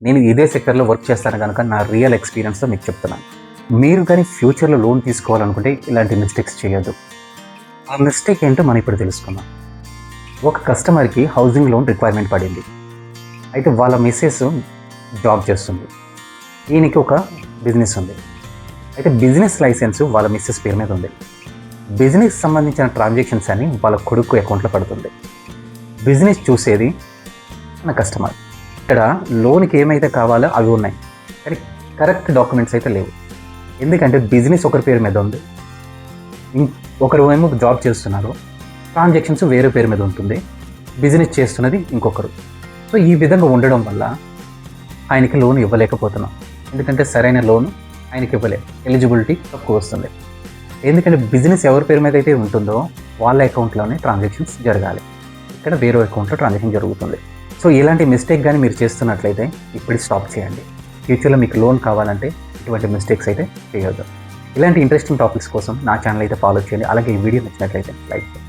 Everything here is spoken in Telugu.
నేను ఇదే సెక్టర్లో వర్క్ చేస్తాను కనుక నా రియల్ ఎక్స్పీరియన్స్తో మీకు చెప్తున్నాను. మీరు కానీ ఫ్యూచర్లో లోన్ తీసుకోవాలనుకుంటే ఇలాంటి మిస్టేక్స్ చేయొద్దు. ఆ మిస్టేక్ ఏంటో మనం ఇప్పుడు తెలుసుకుందాం. ఒక కస్టమర్కి హౌసింగ్ లోన్ రిక్వైర్మెంట్ పడింది. అయితే వాళ్ళ మిస్సెస్ జాబ్ చేస్తుంది, ఈయనకి ఒక బిజినెస్ ఉంది. అయితే బిజినెస్ లైసెన్స్ వాళ్ళ మిస్సెస్ పేరు మీద ఉంది. బిజినెస్ సంబంధించిన ట్రాన్సాక్షన్స్ అని వాళ్ళ కొడుకు అకౌంట్లో పడుతుంది. బిజినెస్ చూసేది మన కస్టమర్. ఇక్కడ లోన్కి ఏమైతే కావాలో అవి ఉన్నాయి, కానీ కరెక్ట్ డాక్యుమెంట్స్ అయితే లేవు. ఎందుకంటే బిజినెస్ ఒకరి పేరు మీద ఉంది, ఒకరు ఏమో జాబ్ చేస్తున్నారు, ట్రాన్సాక్షన్స్ వేరే పేరు మీద ఉంటుంది, బిజినెస్ చేస్తున్నది ఇంకొకరు. సో ఈ విధంగా ఉండడం వల్ల ఆయనకి లోన్ ఇవ్వలేకపోతున్నాం. ఎందుకంటే సరైన లోన్ ఆయనకి ఇవ్వలేదు, ఎలిజిబిలిటీ తక్కువ వస్తుంది. ఎందుకంటే బిజినెస్ ఎవరి పేరు మీద అయితే ఉంటుందో వాళ్ళ అకౌంట్లోనే ట్రాన్సాక్షన్స్ జరగాలి, ఇక్కడ వేరే అకౌంట్లో ట్రాన్సాక్షన్ జరుగుతుంది. సో ఇలాంటి మిస్టేక్ కానీ మీరు చేస్తున్నట్లయితే ఇప్పుడు స్టాప్ చేయండి. ఫ్యూచర్లో మీకు లోన్ కావాలంటే ఇటువంటి మిస్టేక్స్ అయితే చేయొద్దు. ఇలాంటి ఇంట్రెస్టింగ్ టాపిక్స్ కోసం నా ఛానల్ అయితే ఫాలో చేయండి. అలాగే ఈ వీడియో నచ్చినట్లయితే లైక్ చేయండి.